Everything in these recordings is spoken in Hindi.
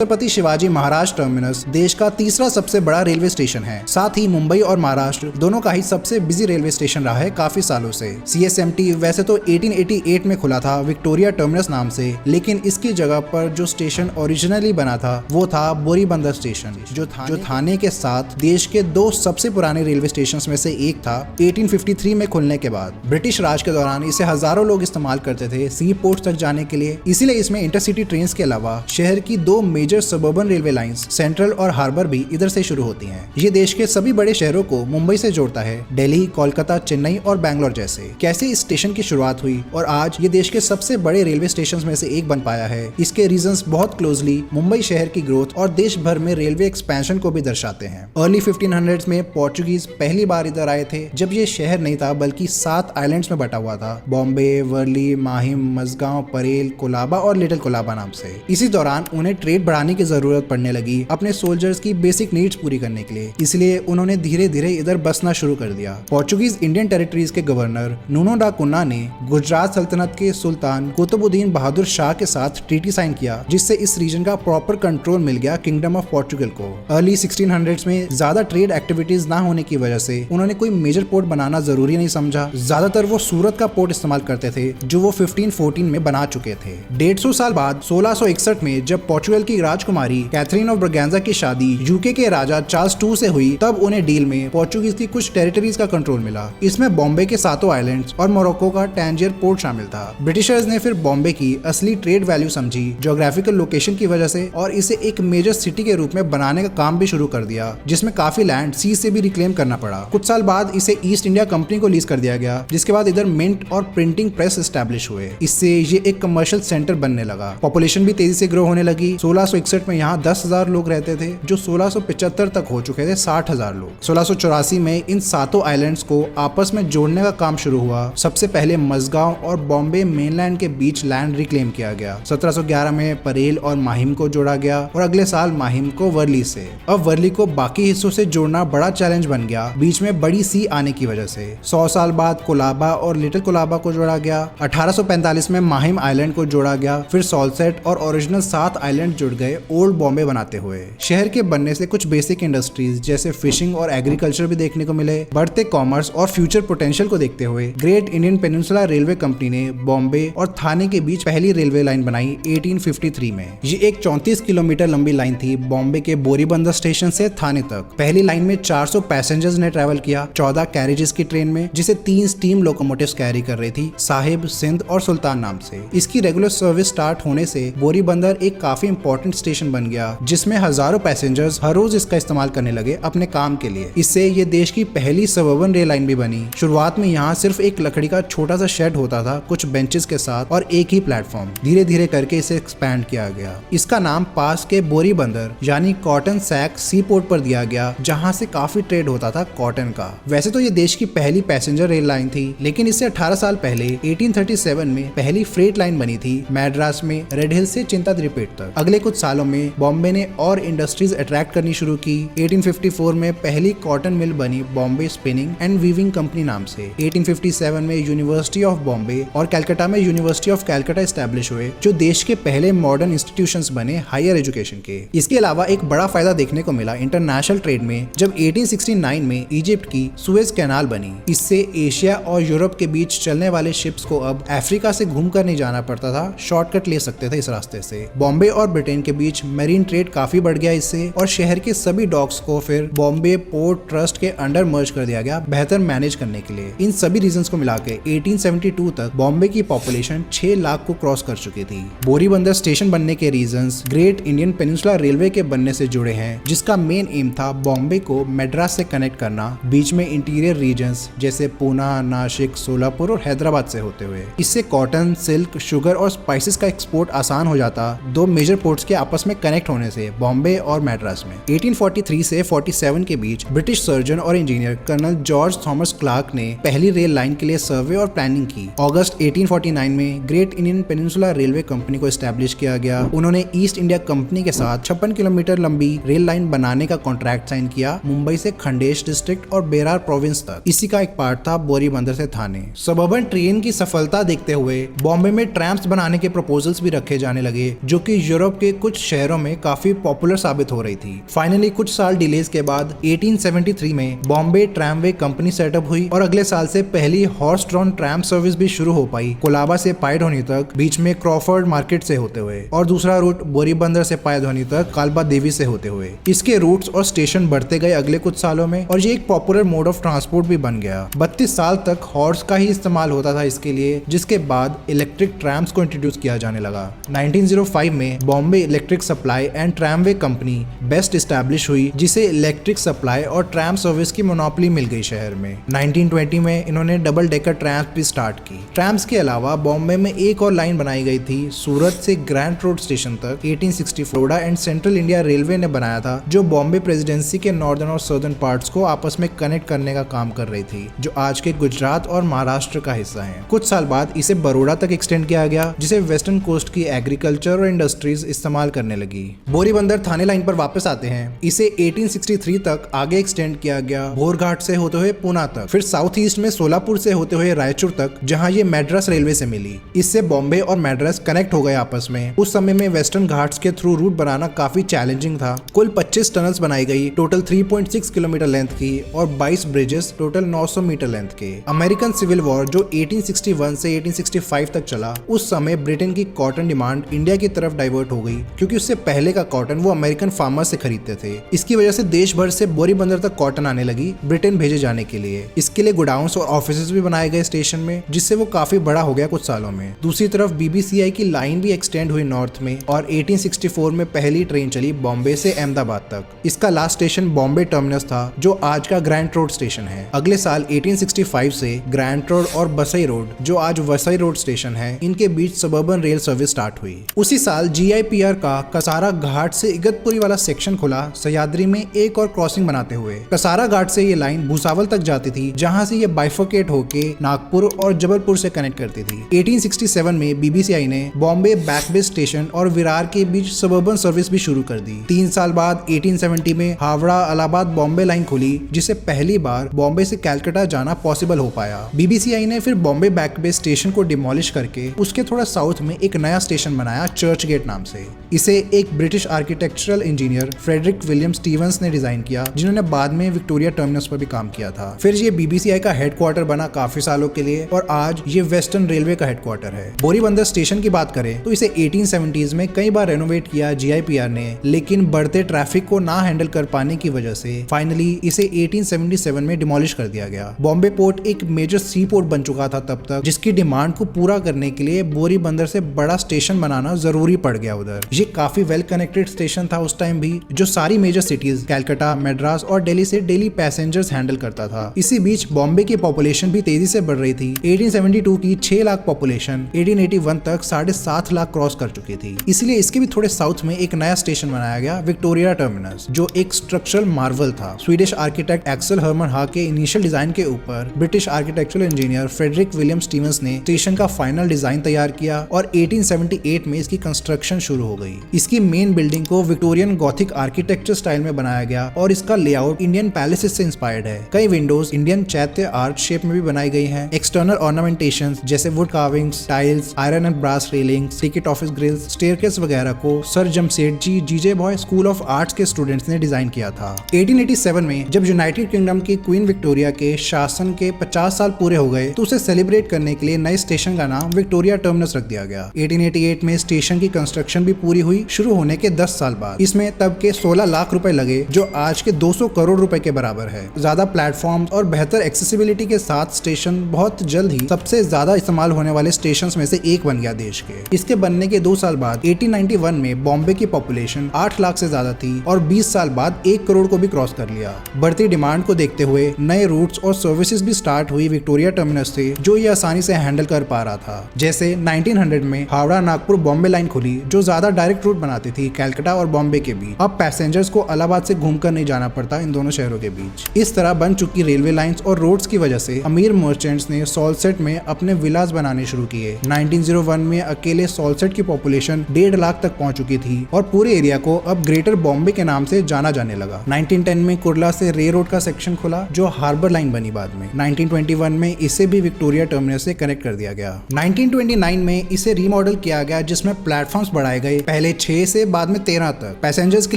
छत्रपति शिवाजी महाराज टर्मिनस देश का तीसरा सबसे बड़ा रेलवे स्टेशन है। साथ ही मुंबई और महाराष्ट्र दोनों का ही सबसे बिजी रेलवे स्टेशन रहा है काफी सालों से। CSMT वैसे तो 1888 में खुला था विक्टोरिया टर्मिनस नाम से, लेकिन इसकी जगह पर जो स्टेशन ओरिजिनली बना था वो था बोरीबंदर स्टेशन, जो थाने के साथ देश के दो सबसे पुराने रेलवे स्टेशन में से एक था। 1853 में खुलने के बाद ब्रिटिश राज के दौरान इसे हजारों लोग इस्तेमाल करते थे सी पोर्ट तक जाने के लिए। इसीलिए इसमें इंटरसिटी ट्रेन के अलावा शहर की दो major suburban railway lines central और हार्बर भी इधर से शुरू होती हैं। ये देश के सभी बड़े शहरों को मुंबई से जोड़ता है, दिल्ली, कोलकाता, चेन्नई और बैंगलोर जैसे। कैसे इस स्टेशन की शुरुआत हुई और आज ये देश के सबसे बड़े रेलवे स्टेशन में से एक बन पाया है, इसके रीजंस बहुत क्लोजली मुंबई शहर की ग्रोथ और देश भर में रेलवे एक्सपेंशन को भी दर्शाते हैं। अर्ली 1500s में पोर्चुगीज पहली बार इधर आए थे, जब ये शहर नहीं था बल्कि 7 आइलैंड्स में बटा हुआ था, बॉम्बे, वर्ली, माहिम, मजगांव, परेल, कोलाबा और लिटिल कोलाबा नाम से। इसी दौरान उन्हें ट्रेड बढ़ाने की जरूरत पड़ने लगी अपने सोल्जर्स की बेसिक नीड्स पूरी करने के लिए, इसलिए उन्होंने धीरे धीरे इधर बसना शुरू कर दिया। पोर्चुगीज इंडियन टेरिटरीज के गवर्नर नूनो डा कुन्ना ने गुजरात सल्तनत के सुल्तान कुतुबुद्दीन बहादुर शाह के साथ ट्रीटी साइन किया, जिससे इस रीजन का प्रॉपर कंट्रोल मिल गया किंगडम ऑफ पोर्चुगल को। अर्ली 1600s में ज्यादा ट्रेड एक्टिविटीज ना होने की वजह से उन्होंने कोई मेजर पोर्ट बनाना जरूरी नहीं समझा। ज्यादातर वो सूरत का पोर्ट इस्तेमाल करते थे, जो वो 1514 में बना चुके थे। 150 साल बाद 1661 में जब पोर्चुगल की राजकुमारी कैथरीन ऑफ ब्रगेंजा की शादी यूके के राजा चार्ल्स II से हुई, तब उन्हें डील में पोर्चुगीज की कुछ टेरिटरीज का कंट्रोल मिला। इसमें बॉम्बे के 7 आइलैंड्स और मोरक्को का टैंजियर पोर्ट शामिल था। ब्रिटिशर्स ने फिर बॉम्बे की असली ट्रेड वैल्यू समझी ज्योग्राफिकल लोकेशन की वजह से, और इसे एक मेजर सिटी के रूप में बनाने का काम भी शुरू कर दिया, जिसमें काफी लैंड सी से भी रिक्लेम करना पड़ा। कुछ साल बाद इसे ईस्ट इंडिया कंपनी को लीज कर दिया गया, जिसके बाद इधर मिंट और प्रिंटिंग प्रेस एस्टैब्लिश हुए। इससे ये एक कमर्शियल सेंटर बनने लगा। पॉपुलेशन भी तेजी से ग्रो होने लगी। 1661 में यहाँ 10,000 लोग रहते थे, जो 1675 तक हो चुके थे 60,000 लोग। 1684 में इन 7 आइलैंड्स को आपस में जोड़ने का काम शुरू हुआ। सबसे पहले मजगांव और बॉम्बे मेनलैंड के बीच लैंड रिक्लेम किया गया। 1711 में परेल और माहिम को जोड़ा गया और अगले साल माहिम को वर्ली से। अब वर्ली को बाकी हिस्सों से जोड़ना बड़ा चैलेंज बन गया, बीच में बड़ी सी आने की वजह से। 100 साल बाद कोलाबा और लिटिल कोलाबा को जोड़ा गया। 1845 में माहिम आइलैंड को जोड़ा गया। फिर सॉल्सेट और ओरिजिनल 7 आइलैंड जुड़ गए ओल्ड बॉम्बे बनाते हुए। शहर के बनने से कुछ बेसिक इंडस्ट्रीज जैसे फिशिंग और एग्रीकल्चर भी देखने को मिले। बढ़ते कॉमर्स और फ्यूचर पोटेंशियल को देखते हुए great Indian peninsula railway company ने बॉम्बे और थाने के बीच पहली रेलवे लाइन बनाई 1853 में। ये एक 34 किलोमीटर लंबी लाइन थी, बॉम्बे के बोरीबंदर स्टेशन से थाने तक। पहली लाइन में 400 पैसेंजर्स ने ट्रेवल किया 14 कैरेजेस की ट्रेन में, जिसे 3 स्टीम लोकोमोटिव्स कैरी कर रही थी, साहिब, सिंध और सुल्तान नाम से। इसकी रेगुलर सर्विस स्टार्ट होने से बोरीबंदर एक काफी इंपॉर्टेंट स्टेशन बन गया, जिसमें हजारों पैसेंजर्स हर रोज इसका इस्तेमाल करने लगे अपने काम के लिए। इससे ये देश की पहली सबर्बन रेल लाइन भी बनी। शुरुआत में यहाँ सिर्फ एक लकड़ी का छोटा सा शेड होता था, कुछ बेंचेस के साथ और एक ही प्लेटफॉर्म। धीरे धीरे करके इसे एक्सपैंड किया गया। इसका नाम पास के बोरीबंदर यानी कॉटन सैक सी पोर्ट पर दिया गया, जहाँ से काफी ट्रेड होता था कॉटन का। वैसे तो ये देश की पहली पैसेंजर रेल लाइन थी, लेकिन इससे 18 साल पहले 1837 में पहली फ्रेट लाइन बनी थी मैड्रास में रेड हिल से चिंताद्रिपेट तक। अगले कुछ सालों में बॉम्बे ने और इंडस्ट्रीज अट्रैक्ट करनी शुरू की। 1854 में पहली कॉटन मिल बनी Bombay spinning and weaving company नाम से। 1857 में यूनिवर्सिटी ऑफ बॉम्बे और कलकत्ता में यूनिवर्सिटी ऑफ कलकत्ता एस्टैब्लिश हुए, जो देश के पहले मॉडर्न इंस्टीट्यूशंस बने हायर एजुकेशन के। इसके अलावा एक बड़ा फायदा देखने को मिला इंटरनेशनल ट्रेड में, जब 1869 में इजिप्ट की सुएज कैनाल बनी। इससे एशिया और यूरोप के बीच चलने वाले शिप्स को अब अफ्रीका से घूमकर नहीं जाना पड़ता था, शॉर्टकट ले सकते थे इस रास्ते से। बॉम्बे और ब्रिटेन के बीच मेरीन ट्रेड काफी बढ़ गया इससे, और शहर के सभी डॉक्स को फिर बॉम्बे पोर्ट ट्रस्ट के अंडर मर्ज कर दिया गया बेहतर मैनेज करने के लिए। इन सभी रीजंस को मिला के 1872 तक बॉम्बे की पॉपुलेशन 6 लाख को क्रॉस कर चुकी थी। बोरीबंदर स्टेशन बनने के reasons great Indian peninsula railway के बनने से जुड़े हैं, जिसका मेन एम था बॉम्बे को मैड्रास से कनेक्ट करना, बीच में इंटीरियर रीजन्स जैसे पूना, नासिक, सोलापुर और हैदराबाद से होते हुए। इससे कॉटन, सिल्क, शुगर और स्पाइसेस का एक्सपोर्ट आसान हो जाता, दो मेजर पोर्ट्स के आपस में कनेक्ट होने से, बॉम्बे और मैड्रास में। 1843 से 47 के बीच ब्रिटिश सर्जन और engineer colonel George Thomas Clarke ने पहली रेल लाइन के लिए सर्वे और प्लानिंग की। अगस्त 1849 में great Indian peninsula railway company को एस्टैब्लिश किया गया। उन्होंने ईस्ट इंडिया कंपनी के साथ 56 किलोमीटर लंबी रेल लाइन बनाने का कॉन्ट्रैक्ट साइन किया, मुंबई से खंडेश डिस्ट्रिक्ट और बेरार प्रोविंस तक। इसी का एक पार्ट था बोरीबंदर से थाने। सबर्बन ट्रेन की सफलता देखते हुए बॉम्बे में ट्रैम्प्स बनाने के प्रपोजल्स भी रखे जाने लगे, जो कि यूरोप के कुछ कुछ शहरों में काफी पॉपुलर साबित हो रही थी। फाइनली कुछ साल डिलेज के बाद 1873 में बॉम्बे ट्रामवे कंपनी सेटअप हुई और अगले साल से पहली हॉर्स ड्रॉन ट्रैम सर्विस भी शुरू हो पाई, कोलाबा से पायधोनी तक, बीच में क्रॉफर्ड मार्केट से होते हुए, और दूसरा रूट बोरीबंदर से पायधोनी तक कालबा देवी से होते हुए। इसके रूट्स और स्टेशन बढ़ते गए अगले कुछ सालों में और ये एक पॉपुलर मोड ऑफ ट्रांसपोर्ट भी बन गया। 32 साल तक हॉर्स का ही इस्तेमाल होता था इसके लिए, जिसके बाद इलेक्ट्रिक ट्रैम्स को इंट्रोड्यूस किया जाने लगा। 1905 में Bombay electric supply and tramway company best establish हुई, जिसे इलेक्ट्रिक सप्लाई और ट्रैम सर्विस की मोनोपोली मिल गई शहर में। 1920 में इन्होंने डबल डेकर ट्रैम्स भी स्टार्ट की। ट्रैम्स के अलावा बॉम्बे में एक और लाइन बनाई गई थी सूरत से ग्रैंड रोड स्टेशन तक। 1864 Florida and central India railway ने बनाया था, जो बॉम्बे प्रेसिडेंसी के नॉर्दर्न और सदर्न पार्ट्स को आपस में कनेक्ट करने का काम कर रही थी, जो आज के गुजरात और महाराष्ट्र का हिस्सा है। कुछ साल बाद इसे बड़ौदा तक एक्सटेंड किया गया, जिसे वेस्टर्न कोस्ट की एग्रीकल्चर और इंडस्ट्रीज इस्तेमाल करने लगी। बोरीबंदर थाने लाइन पर वापस आते हैं। इसे 1863 तक आगे एक्सटेंड किया गया, भोरघाट से होते हुए पूना तक, फिर साउथ ईस्ट में सोलापुर से होते हुए रायचूर तक, जहां ये मैड्रास रेलवे से मिली। इससे बॉम्बे और मैड्रास कनेक्ट हो गए आपस में। उस समय में वेस्टर्न घाट्स के थ्रू रूट बनाना काफी चैलेंजिंग था। कुल 25 टनल्स बनाई गई, टोटल 3.6 किलोमीटर लेंथ की, और 22 ब्रिजेस टोटल 900 मीटर लेंथ के। अमेरिकन सिविल वॉर जो 1861 से 1865 तक चला, उस समय ब्रिटेन की कॉटन डिमांड इंडिया की तरफ डाइवर्ट हो गई, क्योंकि उससे पहले का कॉटन वो अमेरिकन फार्मर से खरीदते थे। इसकी वजह से देश भर से बोरीबंदर तक कॉटन आने लगी ब्रिटेन भेजे जाने के लिए। इसके लिए गोडाउन्स और ऑफिसेज भी बनाए गए स्टेशन में, जिससे वो काफी बड़ा हो गया कुछ सालों में। दूसरी तरफ बीबीसीआई की लाइन भी एक्सटेंड हुई नॉर्थ में, और 1864 में पहली ट्रेन चली बॉम्बे से अहमदाबाद तक। इसका लास्ट स्टेशन बॉम्बे टर्मिनस था, जो आज का ग्रैंड रोड स्टेशन है। अगले साल 1865 से ग्रैंड रोड और बसई रोड, जो आज वसई रोड स्टेशन है, इनके बीच सबर्बन रेल सर्विस स्टार्ट हुई। उसी साल जीआईपीआर का कसारा घाट से इगतपुरी वाला सेक्शन खुला, सह्याद्री में एक और क्रॉसिंग बनाते हुए। कसारा घाट से ये लाइन भूसावल तक जाती थी, जहां से ये बाइफोकेट होके नागपुर और जबलपुर से कनेक्ट करती थी। 1867 में बीबीसीआई ने बॉम्बे बैकबे स्टेशन और विरार के बीच सबर्बन सर्विस भी शुरू कर दी। 3 साल बाद 1870 में हावड़ा इलाहाबाद बॉम्बे लाइन खुली, जिसे पहली बार बॉम्बे से कलकत्ता जाना पॉसिबल हो पाया। बीबीसीआई ने फिर बॉम्बे बैकबे स्टेशन को डिमोलिश करके उसके थोड़ा साउथ में एक नया स्टेशन बनाया चर्च गेट नाम से। इसे एक British architectural engineer Frederick William Stevens ने डिजाइन किया, जिन्होंने बाद में विक्टोरिया टर्मिनस पर भी काम किया था। फिर ये बीबीसीआई का हेडक्वार्टर बना काफी सालों के लिए, और आज ये वेस्टर्न रेलवे का हेडक्वार्टर है। बोरीबंदर स्टेशन की बात करें तो इसे 1870s में कई बार रेनोवेट किया जीआईपीआर ने, लेकिन बढ़ते ट्रैफिक को ना हैंडल कर पाने की वजह से फाइनली इसे 1877 में डिमोलिश कर दिया गया। बॉम्बे पोर्ट एक मेजर सी पोर्ट बन चुका था तब तक, जिसकी डिमांड को पूरा करने के लिए बोरीबंदर से बड़ा स्टेशन बनाना जरूरी पड़ गया उधर। ये काफी वेल कनेक्टेड स्टेशन था उस टाइम भी, जो सारी मेजर सिटीज कलकत्ता, मद्रास और दिल्ली से डेली पैसेंजर्स हैंडल करता था। इसी बीच बॉम्बे की पॉपुलेशन भी तेजी से बढ़ रही थी। 1872 की 6 लाख पॉपुलेशन 1881 तक 7.5 लाख क्रॉस कर चुकी थी। इसलिए इसके भी थोड़े साउथ में एक नया स्टेशन बनाया गया, विक्टोरिया टर्मिनस, जो एक स्ट्रक्चरल मार्वल था। Swedish architect Axel Herman Haig initial design के ऊपर British architectural engineer Frederick William Stevens ने स्टेशन का फाइनल डिजाइन तैयार किया, और 1878 में इसकी कंस्ट्रक्शन शुरू हो गई। इसकी मेन बिल्डिंग को विक्टोरियन गॉथिक आर्किटेक्चर स्टाइल में बनाया गया, और इसका लेआउट इंडियन पैलेसेस से इंस्पायर्ड है। कई windows Indian chaitya arch shape में भी बनाई गई हैं। एक्सटर्नल ऑर्नामेंटेशंस जैसे wood carvings, tiles, iron and brass railings, ticket office grills, staircase वगैरह को sir Jamsetjee Jejeebhoy school of arts के स्टूडेंट्स ने डिजाइन किया था। 1887 में जब यूनाइटेड किंगडम की क्वीन विक्टोरिया के शासन के 50 साल पूरे हो गए, तो उसे सेलिब्रेट करने के लिए नए स्टेशन का नाम विक्टोरिया टर्मिनस रख दिया गया। 1888 में स्टेशन की कंस्ट्रक्शन भी पूरी हुई, शुरू होने के 10 साल बाद। इसमें तब के 16 लाख रुपए लगे, जो आज के 200 करोड़ रुपए के बराबर है। ज्यादा प्लेटफॉर्म और बेहतर एक्सेसिबिलिटी के साथ स्टेशन बहुत जल्द ही सबसे ज्यादा इस्तेमाल होने वाले स्टेशंस में से एक बन गया देश के। इसके बनने के 2 साल बाद 1891 में बॉम्बे की पॉपुलेशन 8 लाख से ज्यादा थी, और 20 साल बाद 1 करोड़ को भी क्रॉस कर लिया। बढ़ती डिमांड को देखते हुए नए रूट्स और सर्विसेज भी स्टार्ट हुई विक्टोरिया टर्मिनस से, जो ये आसानी से हैंडल कर पा रहा था। जैसे 1900 में हावड़ा नागपुर बॉम्बे लाइन खुली, जो ज्यादा डायरेक्ट रूट बनाती थी कलकत्ता और बॉम्बे के बीच। अब पैसेंजर्स को इलाहाबाद से घूमकर नहीं जाना पड़ता इन दोनों शहरों के बीच। इस तरह बन चुकी रेलवे लाइंस और रोड्स की वजह से अमीर मर्चेंट्स ने सॉल्सेट में अपने विलास बनाने शुरू किए। 1901 में अकेले सॉल्सेट की पॉपुलेशन 1.5 लाख तक पहुंच चुकी थी, और पूरे एरिया को अब ग्रेटर बॉम्बे के नाम से जाना जाने लगा। 1910 में कुर्ला से रे रोड का सेक्शन खुला, जो हार्बर लाइन बनी बाद में। 1921 में इसे भी विक्टोरिया टर्मिनस से कनेक्ट कर दिया गया। 1929 में इसे रीमॉडल किया गया, जिसमें प्लेटफॉर्म्स बढ़ाए गए। पहले 6 से बाद में 13 तक। पैसेंजर्स के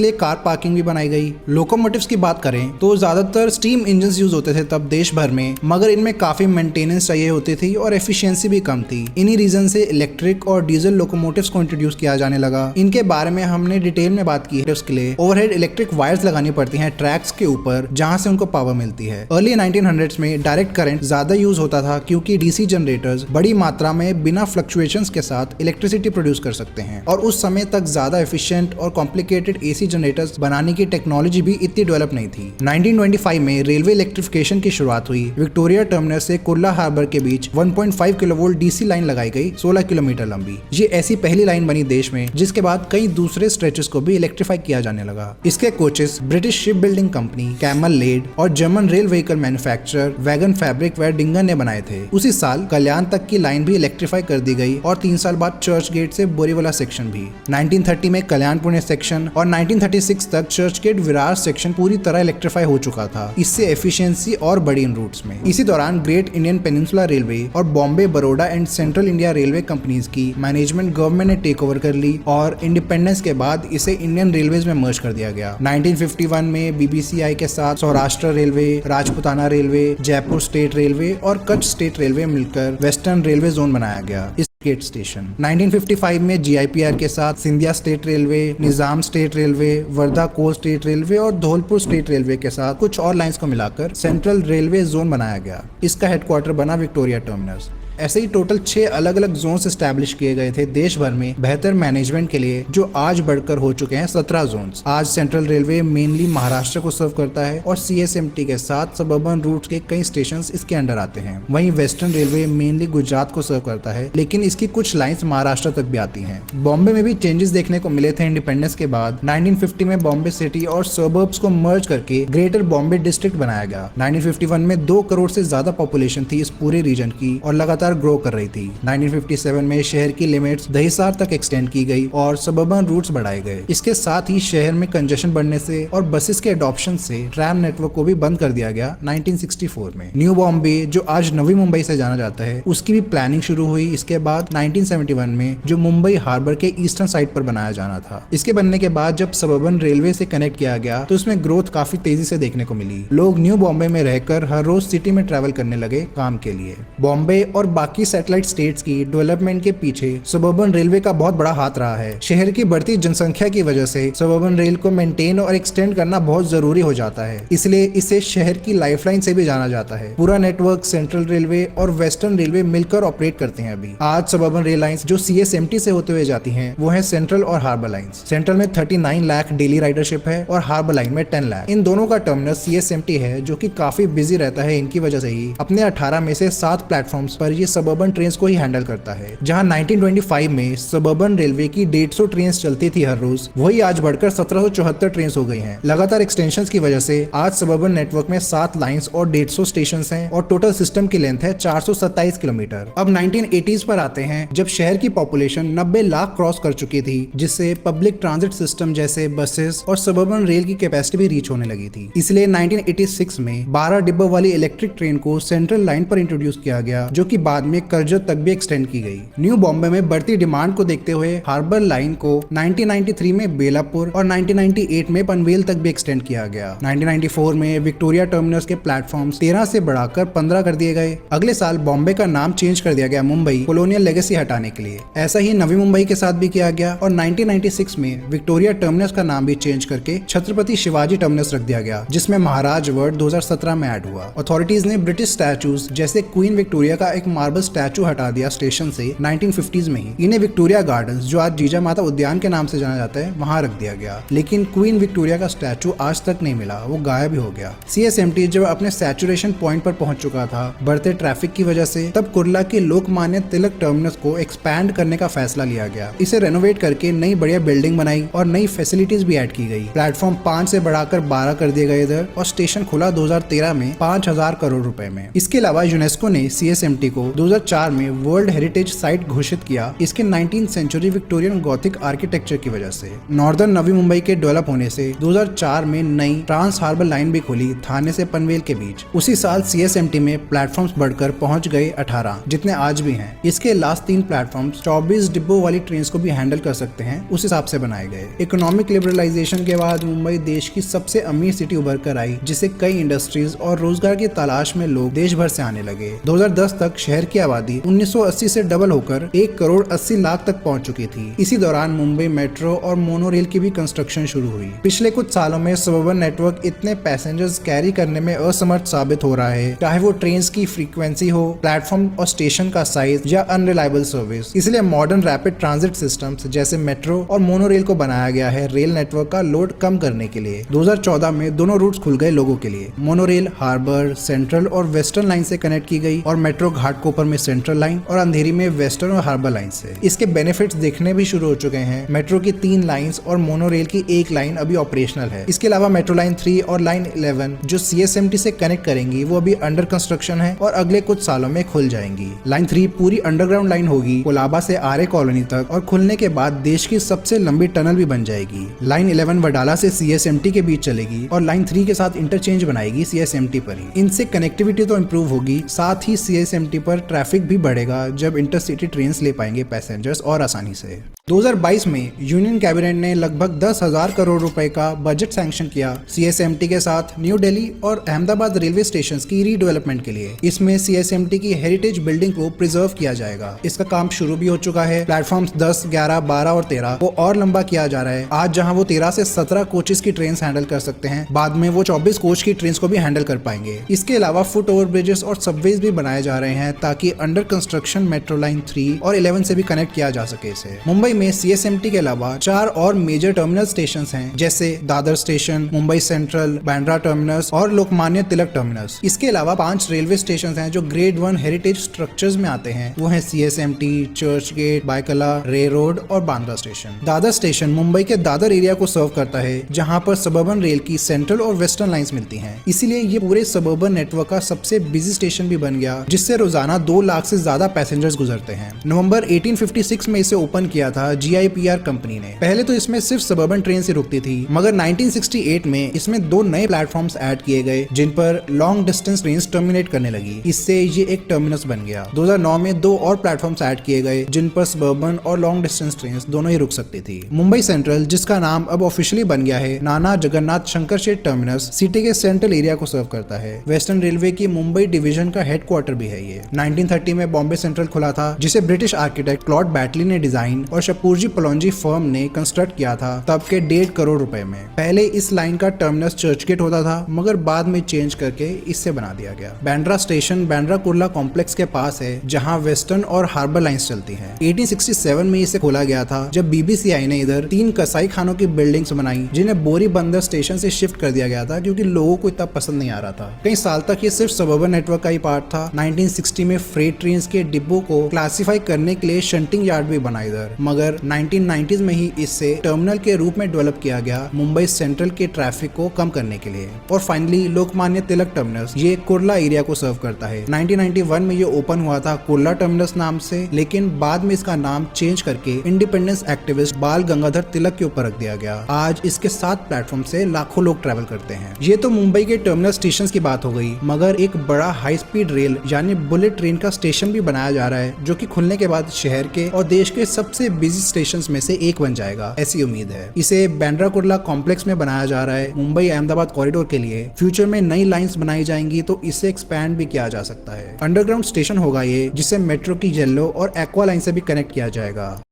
लिए कार पार्किंग भी बनाई गई। लोकोमोटिव्स की बात करें तो ज्यादातर स्टीम इंजन यूज होते थे तब देश भर में, मगर इनमें काफी मेंटेनेंस चाहिए होती थी और एफिशिएंसी भी कम थी। इन्हीं रीजन से इलेक्ट्रिक और डीजल लोकोमोटिव्स को इंट्रोड्यूस किया जाने लगा। इनके बारे में हमने डिटेल में बात की है। उसके लिए ओवरहेड इलेक्ट्रिक वायर्स लगानी पड़ती हैं ट्रैक्स के ऊपर, जहां से उनको पावर मिलती है। अर्ली 1900s में डायरेक्ट करंट ज्यादा यूज होता था क्योंकि डीसी जनरेटर्स बड़ी मात्रा में बिना फ्लक्चुएशंस के साथ इलेक्ट्रिसिटी प्रोड्यूस कर सकते हैं, और उस समय तक ज्यादा एफिशिएंट और कॉम्प्लिकेटेड एसी जनरेटर्स बनाने की टेक्नोलॉजी भी इतनी डेवलप नहीं थी। 1925 में रेलवे इलेक्ट्रिफिकेशन की शुरुआत हुई। विक्टोरिया टर्मिनस से कुर्ला हार्बर के बीच 1.5 किलोवोल्ट डीसी लाइन लगाई गई, 16 किलोमीटर लंबी। ये ऐसी पहली लाइन बनी देश में, जिसके बाद कई दूसरे स्ट्रेचेस को भी इलेक्ट्रीफाई किया जाने लगा। इसके coaches British ship building company, Cammell Laird और German rail vehicle manufacturer Waggonfabrik Uerdingen ने बनाए थे। उसी साल कल्याण तक की लाइन भी इलेक्ट्रीफाई कर दी गई और 3 साल बाद चर्च गेट से बोरीवला सेक्शन भी। 1930 में कल्याण पुणे सेक्शन और 1936 तक चर्च गेट विरार सेक्शन पूरी तरह इलेक्ट्रीफाई हो चुका था। इससे एफिशिएंसी और बढ़ी इन रूट्स में। इसी दौरान ग्रेट इंडियन पेनिनसुला रेलवे और Bombay, Baroda and central India railway companies की मैनेजमेंट गवर्नमेंट ने टेक ओवर कर ली और इंडिपेंडेंस के बाद इसे इंडियन रेलवेज में मर्ज कर दिया गया। 1951 में बीबीसीआई के साथ Saurashtra railway, Rajputana railway, Jaipur state railway और कच्छ स्टेट रेलवे मिलकर वेस्टर्न रेलवे जोन बनाया गया। गेट स्टेशन 1955 में जीआईपीआर के साथ सिंधिया स्टेट रेलवे, निजाम स्टेट रेलवे, वर्धा कोल स्टेट रेलवे और धौलपुर स्टेट रेलवे के साथ कुछ और लाइंस को मिलाकर सेंट्रल रेलवे जोन बनाया गया। इसका हेडक्वार्टर बना विक्टोरिया टर्मिनस। ऐसे ही टोटल 6 अलग अलग जोन्स एस्टैब्लिश किए गए थे देश भर में बेहतर मैनेजमेंट के लिए, जो आज बढ़कर हो चुके हैं 17 जोन्स। आज सेंट्रल रेलवे मेनली महाराष्ट्र को सर्व करता है और सीएसएमटी के साथ सबअर्बन रूट्स के कई स्टेशंस इसके अंडर आते हैं। वहीं वेस्टर्न रेलवे मेनली गुजरात को सर्व करता है, लेकिन इसकी कुछ लाइंस महाराष्ट्र तक भी आती हैं। बॉम्बे में भी चेंजेस देखने को मिले थे इंडिपेंडेंस के बाद। 1950 में बॉम्बे सिटी और सबर्ब्स को मर्ज करके ग्रेटर बॉम्बे डिस्ट्रिक्ट बनाया गया। 1951 में 2 करोड़ से ज्यादा पॉपुलेशन थी इस पूरे रीजन की और लगातार ग्रो कर रही थी। 1957 में शहर की लिमिट्स दहिसार तक एक्सटेंड की गई और सबअर्बन रूट्स बढ़ाए गए। इसके साथ ही शहर में कंजेशन बढ़ने से और बसेस के एडॉप्शन से ट्रैम नेटवर्क को भी बंद कर दिया गया 1964 में। न्यू बॉम्बे, जो आज नवी मुंबई से जाना जाता है, उसकी भी प्लानिंग शुरू हुई। इसके बाद 1971 में जो मुंबई हार्बर के ईस्टर्न साइड पर बनाया जाना था। इसके बनने के बाद जब सबअर्बन रेलवे से कनेक्ट किया गया तो उसमें ग्रोथ काफी तेजी से देखने को मिली। लोग न्यू बॉम्बे में रहकर हर रोज सिटी में ट्रैवल करने लगे काम के लिए। बॉम्बे और बाकी सैटेलाइट स्टेट्स की डेवलपमेंट के पीछे सबअर्बन रेलवे का बहुत बड़ा हाथ रहा है। शहर की बढ़ती जनसंख्या की वजह से सबअर्बन रेल को मेंटेन और एक्सटेंड करना बहुत जरूरी हो जाता है, इसलिए इसे शहर की लाइफलाइन से भी जाना जाता है। पूरा नेटवर्क सेंट्रल रेलवे और वेस्टर्न रेलवे मिलकर ऑपरेट करते हैं। अभी आज सबअर्बन रेल लाइंस जो सीएसएमटी से होते हुए जाती हैं, वो है सेंट्रल और हार्बर लाइंस। सेंट्रल में 39 लाख डेली राइडरशिप है और हार्बर लाइन में 10 लाख। इन दोनों का टर्मिनस सीएसएमटी है, जो कि काफी बिजी रहता है। इनकी वजह से ही अपने 18 में से 7 प्लेटफॉर्म्स पर ये सबअर्बन ट्रेन को ही हैंडल करता है। जहां 1925 में सबअर्बन रेलवे की 150 ट्रेन चलती थी हर रोज, वही आज बढ़कर 1774 ट्रेन हो गई हैं। लगातार एक्सटेंशन की वजह से आज सबअर्बन नेटवर्क में 7 लाइंस और 150 स्टेशन हैं और टोटल सिस्टम की लेंथ है 427 किलोमीटर। अब 1980s पर आते हैं, जब शहर की पॉपुलेशन 90 लाख क्रॉस कर चुकी थी, जिससे पब्लिक ट्रांजिट सिस्टम जैसे बसेस और सबअर्बन रेल की कैपेसिटी भी रीच होने लगी थी। इसलिए 1986 में 12 डिब्बों वाली इलेक्ट्रिक ट्रेन को सेंट्रल लाइन पर इंट्रोड्यूस किया गया, जो कि बाद में करजत तक भी एक्सटेंड की गई। न्यू बॉम्बे में बढ़ती डिमांड को देखते हुए हार्बर लाइन को 1993 में बेलापुर और 1998 में पनवेल तक भी एक्सटेंड किया गया। 1994 में विक्टोरिया टर्मिनस के प्लेटफॉर्म्स 13 से बढ़ाकर 15 कर दिए गए। अगले साल बॉम्बे का नाम चेंज कर दिया गया मुंबई, कॉलोनियल लेगेसी हटाने के लिए। ऐसा ही नवी मुंबई के साथ भी किया गया और 1996 में विक्टोरिया टर्मिनस का नाम भी चेंज करके छत्रपति शिवाजी टर्मिनस रख दिया गया, जिसमें महाराज अवार्ड 2017 में ऐड हुआ। अथॉरिटीज ने ब्रिटिश स्टैचूज जैसे क्वीन विक्टोरिया का एक मार्बल स्टैचू हटा दिया स्टेशन से 1950s में ही। इन्हें विक्टोरिया गार्डन्स, जो आज जीजा माता उद्यान के नाम से जाना जाता है, वहां रख दिया गया। लेकिन क्वीन विक्टोरिया का स्टैचू आज तक नहीं मिला, वो गायब ही हो गया। सीएसएमटी जब अपने सैचुरेशन पॉइंट पर पहुंच चुका था बढ़ते ट्रैफिक की वजह से, तब कुर्ला के लोकमान्य तिलक टर्मिनस को एक्सपैंड करने का फैसला लिया गया। इसे रेनोवेट करके नई बढ़िया बिल्डिंग बनाई और नई फैसिलिटीज भी ऐड की गई। प्लेटफॉर्म 5 से बढ़ाकर 12 कर दिए गए इधर, और स्टेशन खुला 2013 में 5000 करोड़ रुपए में। इसके अलावा यूनेस्को ने सीएसएमटी को 2004 में वर्ल्ड हेरिटेज साइट घोषित किया, इसके 19th century Victorian gothic architecture की वजह से। नॉर्दर्न नवी मुंबई के डेवलप होने से 2004 में नई ट्रांस हार्बर लाइन भी खुली थाने से पनवेल के बीच। उसी साल CSMT में प्लेटफॉर्म्स बढ़कर पहुंच गए 18, जितने आज भी हैं। इसके लास्ट 3 प्लेटफॉर्म्स 24 डिब्बों वाली ट्रेन को भी हैंडल कर सकते हैं, उस हिसाब से बनाए गए। इकोनॉमिक लिबरलाइजेशन के बाद मुंबई देश की सबसे अमीर सिटी उभर कर आई, जिसे कई इंडस्ट्रीज और रोजगार की तलाश में लोग देश भर से आने लगे। 2010 तक शहर की आबादी 1980 से डबल होकर 1,80,00,000 तक पहुंच चुकी थी। इसी दौरान मुंबई मेट्रो और मोनो रेल की भी कंस्ट्रक्शन शुरू हुई। पिछले कुछ सालों में सबअर्बन नेटवर्क इतने पैसेंजर्स कैरी करने में असमर्थ साबित हो रहा है, चाहे वो ट्रेन की फ्रीक्वेंसी हो, प्लेटफॉर्म और स्टेशन का साइज या अनरिलायबल सर्विस। इसलिए मॉडर्न रैपिड ट्रांजिट सिस्टम्स जैसे मेट्रो और मोनो रेल को बनाया गया है रेल नेटवर्क का लोड कम करने के लिए। 2014 में दोनों रूट्स खुल गए लोगों के लिए। मोनो रेल हार्बर, सेंट्रल और वेस्टर्न लाइन से कनेक्ट की गई और मेट्रो घाटकोपर में सेंट्रल लाइन और अंधेरी में वेस्टर्न और हार्बर लाइन से। इसके बेनिफिट्स देखने भी शुरू हो चुके हैं। मेट्रो की 3 लाइंस और मोनो रेल की 1 लाइन अभी ऑपरेशनल है। इसके अलावा मेट्रो लाइन 3 और लाइन 11 जो CSMT से कनेक्ट करेंगी, वो अभी अंडर कंस्ट्रक्शन है और अगले कुछ सालों में खुल जाएंगी। लाइन 3 पूरी अंडरग्राउंड लाइन होगी कोलाबा से आर्य कॉलोनी तक, और खुलने के बाद देश की सबसे लंबी टनल भी बन जाएगी। लाइन 11 वडाला से CSMT के बीच चलेगी और लाइन 3 के साथ इंटरचेंज बनाएगी CSMT पर ही। इनसे कनेक्टिविटी तो इंप्रूव होगी, साथ ही CSMT पर ट्रैफिक भी बढ़ेगा जब इंटरसिटी ट्रेन ले पाएंगे पैसेंजर्स और आसानी से। 2022 में यूनियन कैबिनेट ने लगभग 10,000 करोड़ रुपए का बजट सैंक्शन किया CSMT के साथ न्यू दिल्ली और अहमदाबाद रेलवे स्टेशन की रीडेवलपमेंट के लिए। इसमें CSMT की हेरिटेज बिल्डिंग को प्रिजर्व किया जाएगा। इसका काम शुरू भी हो चुका है। प्लेटफॉर्म्स 10, 11, 12 और 13 को और लंबा किया जा रहा है। आज जहां वो 13 से 17 कोचेस की ट्रेन हैंडल कर सकते हैं, बाद में वो 24 कोच की ट्रेन को भी हैंडल कर पाएंगे। इसके अलावा फुट ओवर ब्रिजेस और सबवेज भी बनाए जा रहे हैं ताकि अंडर कंस्ट्रक्शन मेट्रो लाइन 3 और 11 से भी कनेक्ट किया जा सके इसे। मुंबई में CSMT के अलावा 4 और मेजर टर्मिनल स्टेशन हैं, जैसे Dadar station, Mumbai central, Bandra terminus और लोकमान्य तिलक टर्मिनस। इसके अलावा 5 रेलवे स्टेशन हैं जो ग्रेड 1 हेरिटेज स्ट्रक्चर्स में आते हैं। वो हैं CSMT, चर्च गेट, बायकला, रे रोड और बांद्रा स्टेशन। दादर स्टेशन मुंबई के दादर एरिया को सर्व करता है, जहां पर सबअर्बन रेल की सेंट्रल और वेस्टर्न लाइंस मिलती हैं। इसीलिए ये पूरे सबअर्बन नेटवर्क का सबसे बिजी स्टेशन भी बन गया, जिससे रोजाना 2 लाख से ज्यादा पैसेंजर्स गुजरते हैं। नवंबर 1856 में इसे ओपन किया था GIPR कंपनी ने। पहले तो इसमें सिर्फ सबअर्बन ट्रेन ही रुकती थी, मगर 1968 में इसमें 2 नए प्लेटफॉर्म्स ऐड किए गए, जिन पर लॉन्ग डिस्टेंस ट्रेन टर्मिनेट करने लगी। इससे ये एक टर्मिनस बन गया। 2009 में 2 और प्लेटफॉर्म्स ऐड किए गए, जिन पर सबअर्बन और लॉन्ग डिस्टेंस ट्रेन दोनों ही रुक सकती थी। मुंबई सेंट्रल, जिसका नाम अब ऑफिशियली बन गया है नाना जगन्नाथ शंकर शेठ टर्मिनस, सिटी के सेंट्रल एरिया को सर्व करता है। वेस्टर्न रेलवे की मुंबई डिवीजन का हेडक्वार्टर भी है ये। 1930 में बॉम्बे सेंट्रल खुला था, जिसे ब्रिटिश आर्किटेक्ट क्लॉड बैटली ने डिजाइन और शपूरजी पलौंजी फर्म ने कंस्ट्रक्ट किया था, तब के 1.5 करोड़ रुपए में। पहले इस लाइन का टर्मिनस चर्चगेट होता था, मगर बाद में चेंज करके इससे बना दिया गया। बांद्रा स्टेशन बांद्रा कुर्ला कॉम्प्लेक्स के पास है, जहां वेस्टर्न और हार्बर लाइंस चलती हैं। 1867 में इसे खोला गया था, जब BBCI ने इधर 3 कसाई खानों की बिल्डिंग्स बनाई, जिन्हें बोरी बंदर स्टेशन से शिफ्ट कर दिया गया था, क्योंकि लोगों को इतना पसंद नहीं आ रहा था। कई साल तक ये सिर्फ सबअर्बन नेटवर्क का ही पार्ट था। 1960 में फ्रेट ट्रेन के डिब्बों को क्लासिफाई करने के लिए शंटिंग यार्ड भी बना इधर, मगर 1990s में ही इससे टर्मिनल के रूप में डेवलप किया गया मुंबई सेंट्रल के ट्रैफिक को कम करने के लिए। और फाइनली लोकमान्य तिलक टर्मिनस, ये कुर्ला एरिया को सर्व करता है। 1991 में ये ओपन हुआ था कुर्ला टर्मिनस नाम से, लेकिन बाद में इसका नाम चेंज करके इंडिपेंडेंस एक्टिविस्ट बाल गंगाधर तिलक के ऊपर रख दिया गया। आज इसके 7 प्लेटफॉर्म से लाखों लोग ट्रैवल करते हैं। ये तो मुंबई के टर्मिनल स्टेशन की बात हो गई, मगर एक बड़ा हाई स्पीड रेल यानी बुलेट ट्रेन का स्टेशन भी बनाया जा रहा है, जो कि खुलने के बाद शहर के और देश के सबसे बिजी स्टेशंस में से एक बन जाएगा, ऐसी उम्मीद है। इसे बांद्रा कुर्ला कॉम्प्लेक्स में बनाया जा रहा है मुंबई अहमदाबाद कॉरिडोर के लिए। फ्यूचर में नई लाइंस बनाई जाएंगी तो इसे एक्सपैंड भी किया जा सकता है। अंडरग्राउंड स्टेशन होगा ये, जिसे मेट्रो की येलो और एक्वा लाइन से भी कनेक्ट किया जाएगा।